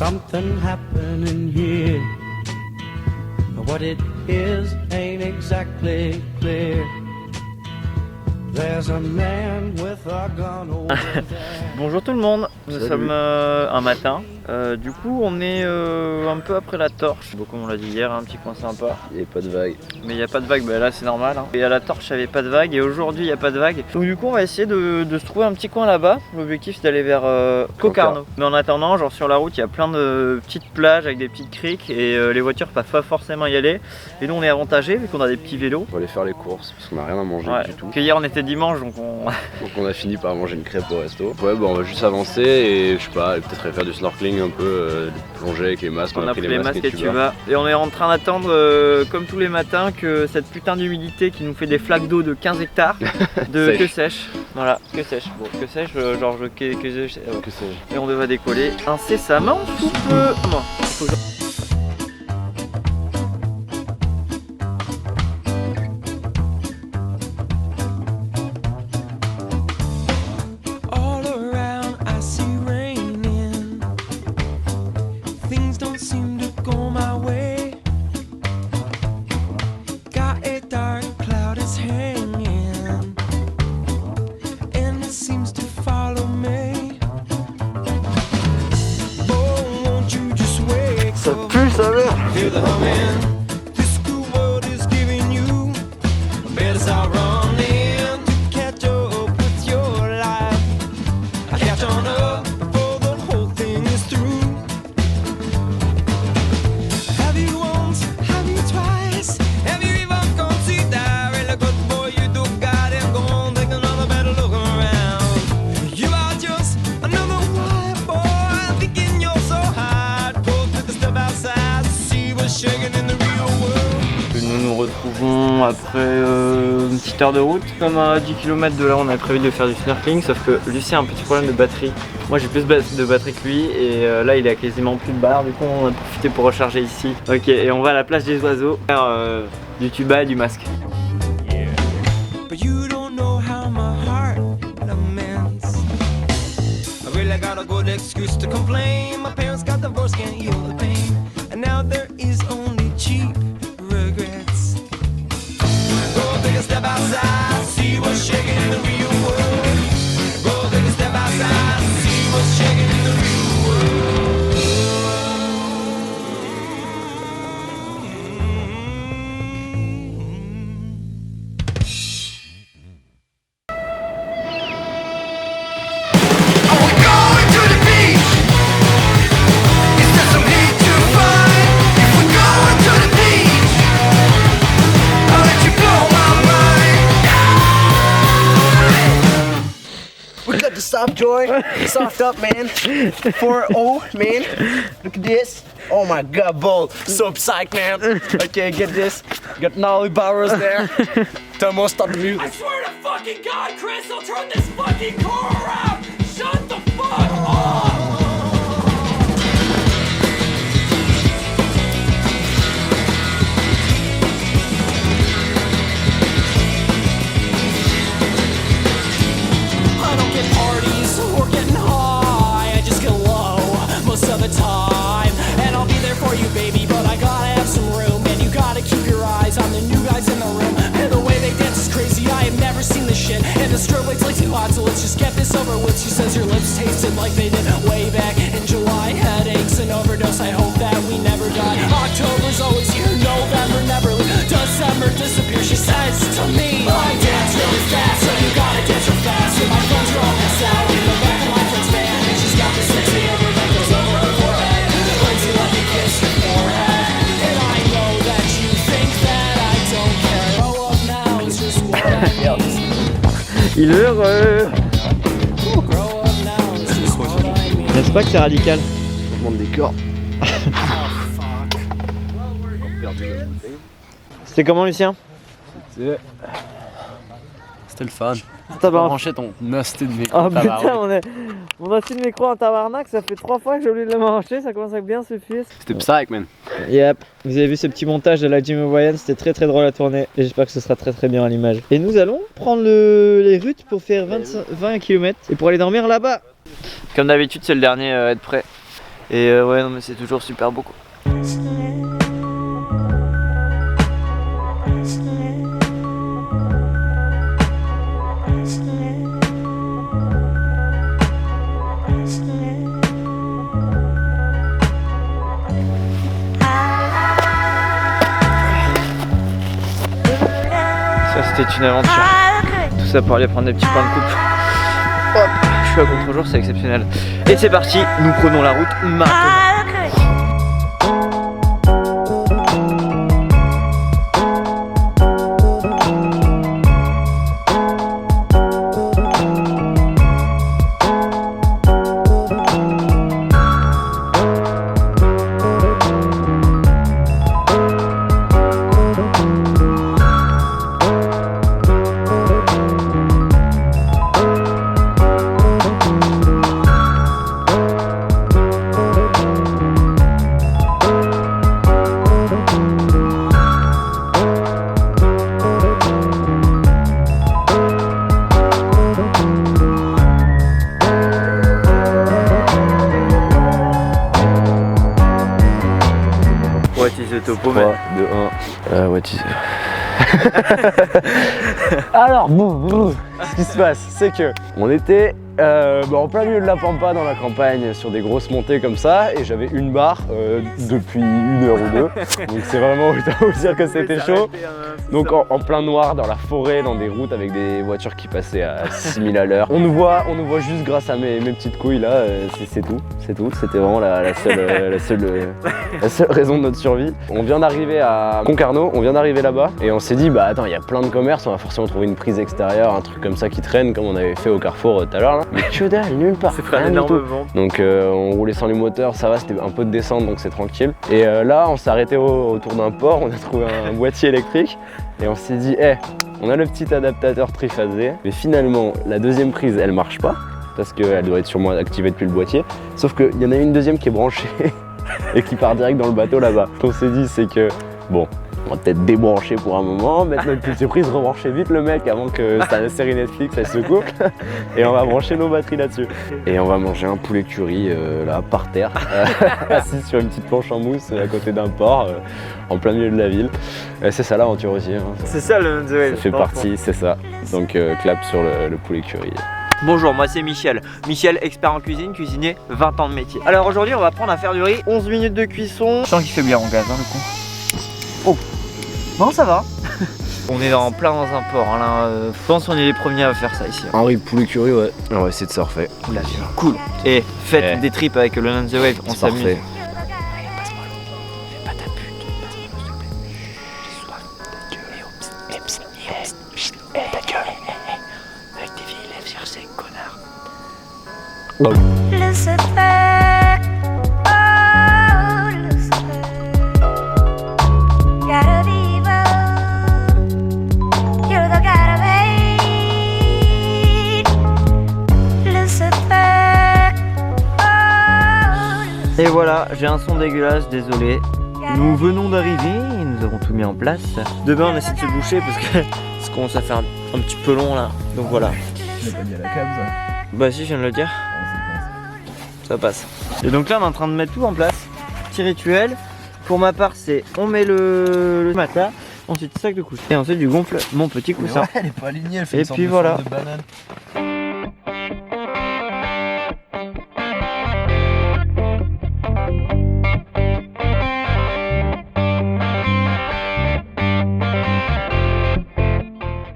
something happening here. What it is ain't exactly clear. There's a man with a gun over there. Bonjour tout le monde, nous sommes un matin. Du coup on est un peu après la torche. Bon, comme on l'a dit hier, un petit coin sympa. Il n'y a pas de vague. Mais il n'y a pas de vague, bah là c'est normal. Hein. Et à la torche il n'y avait pas de vague et aujourd'hui il n'y a pas de vague. Donc du coup on va essayer de se trouver un petit coin là-bas. L'objectif c'est d'aller vers Concarneau. Mais en attendant, genre sur la route il y a plein de petites plages avec des petites criques et les voitures peuvent pas forcément y aller. Et nous on est avantagés vu qu'on a des petits vélos. On va aller faire les courses parce qu'on n'a rien à manger du tout. Que hier on était dimanche donc on... donc on a fini par manger une crêpe au resto. Ouais bah on va juste avancer et je sais pas, peut-être aller faire du snorkeling un peu, plonger avec les masques. On a pris les masques et tu vas. Et on est en train d'attendre comme tous les matins que cette putain d'humidité qui nous fait des flaques d'eau de 15 hectares de que sèche. Voilà, que sèche. Bon, que sèche, genre que sèche. Et on devrait décoller incessamment sous peu. Ça pue sa mère. Nous nous retrouvons après une petite heure de route. Comme à 10 km de là, on a prévu de faire du snorkeling, sauf que Lucien a un petit problème de batterie. Moi j'ai plus de batterie que lui et là il a quasiment plus de barre, du coup on a profité pour recharger ici. Ok, et on va à la plage des oiseaux faire du tuba et du masque. Soft joy, soft up, man. 4-0, man. Look at this. Oh my god, bold. So psyched, man. Okay, get this. Got Nolly Bowers there. Tomo, stop the music. I swear to fucking God, Chris, I'll turn this fucking car around. Shut the fuck up. Time and I'll be there for you, baby, but I gotta have some room and you gotta keep your eyes on the new guys in the room and the way they dance is crazy. I have never seen this shit and the strobe lights like too hot, so let's just get this over with. She says your lips tasted like they did way back in July. Headaches and overdose, I hope that we never die. October's always here, November never leaves, December disappears. She says to me, I dance really fast, so you gotta dance real fast. And my friends are all passed out in the back of my friend's van and she's got this sexy over that goes over her forehead. Crazy like a kiss your forehead. And I know that you think that I don't care. Grow up now is just what I need. Il est heureux. Grow up now is just what I need. N'est-ce pas que c'est radical? On demande des corps. C'était comment, Lucien? C'était le fun. T'as branché ton hostie de micro. Oh putain, mon hostie de micro en tabarnak, ça fait 3 fois que j'ai oublié de le brancher, ça commence à bien se fier. C'était psych, man. Yep, vous avez vu ce petit montage de la Jim O'Brien, c'était très drôle à tourner et j'espère que ce sera très bien à l'image. Et nous allons prendre les routes pour faire 20 km et pour aller dormir là-bas. Comme d'habitude, c'est le dernier à être prêt. Et ouais, non mais c'est toujours super beau quoi. Ça c'était une aventure. Tout ça pour aller prendre des petits points de coupe. Hop, je suis à contre-jour, c'est exceptionnel. Et c'est parti, nous prenons la route maintenant. What is the topo, 3, 2, 1. What is... Alors, ce qui se passe, c'est que on était en plein milieu de la pampa dans la campagne sur des grosses montées comme ça et j'avais une barre depuis 1 heure ou 2. Donc c'est vraiment autant vous dire que c'était chaud. Donc en plein noir dans la forêt, dans des routes avec des voitures qui passaient à 6000 à l'heure. On nous voit juste grâce à mes petites couilles là, c'est tout. C'était vraiment la seule raison de notre survie. On vient d'arriver à Concarneau, on vient d'arriver là-bas et on s'est dit bah attends, il y a plein de commerces, on va forcément trouver une prise extérieure, un truc comme ça qui traîne comme on avait fait au Carrefour tout à l'heure là. Mais que dalle, nulle part. C'est pris un rien du énorme tout. vent. Donc on roulait sans les moteurs, ça va, c'était un peu de descente donc c'est tranquille. Et là on s'est arrêté autour d'un port, on a trouvé un boîtier électrique et on s'est dit on a le petit adaptateur triphasé, mais finalement la deuxième prise elle marche pas parce qu'elle doit être sûrement activée depuis le boîtier. Sauf qu'il y en a une deuxième qui est branchée et qui part direct dans le bateau là-bas. Ce qu'on s'est dit c'est que bon, on va peut-être débrancher pour un moment, mettre notre petite prise, rebrancher vite le mec avant que sa série Netflix elle se coupe et on va brancher nos batteries là-dessus. Et on va manger un poulet curry là par terre, assis sur une petite planche en mousse à côté d'un port en plein milieu de la ville. C'est ça l'aventure aussi. Hein. C'est ça le The Wave. Ça fait partie, c'est ça. Donc clap sur le poulet curry. Bonjour, moi c'est Michel. Michel, expert en cuisine, cuisinier, 20 ans de métier. Alors aujourd'hui on va apprendre à faire du riz, 11 minutes de cuisson. Je sens qu'il fait bien en gaz, hein, le con. Oh, bon ça va. On est en plein dans un port, hein, là. Je pense qu'on est les premiers à faire ça ici. Hein. Un riz poulet curry, ouais. On va essayer de surfer. Oula, cool. Et faites des trips avec le Learn the Wave, on s'amuse. Parfait. Lucifer, oh Lucifer, God of evil, you're the God of hate. Lucifer, oh Lucifer. Et voilà, j'ai un son dégueulasse, désolé. Nous venons d'arriver, nous avons tout mis en place. Demain on essaie de se boucher parce que ça commence à faire un petit peu long là. Donc voilà. Tu l'as pas dit à la cab ça? Bah si, je viens de le dire. Ça passe. Et donc là on est en train de mettre tout en place. Petit rituel. Pour ma part c'est on met le matelas, ensuite sac de couche et ensuite du gonfle mon petit coussin. Ouais, elle est pas alignée, elle fait Et une sorte puis de voilà. forme de banane.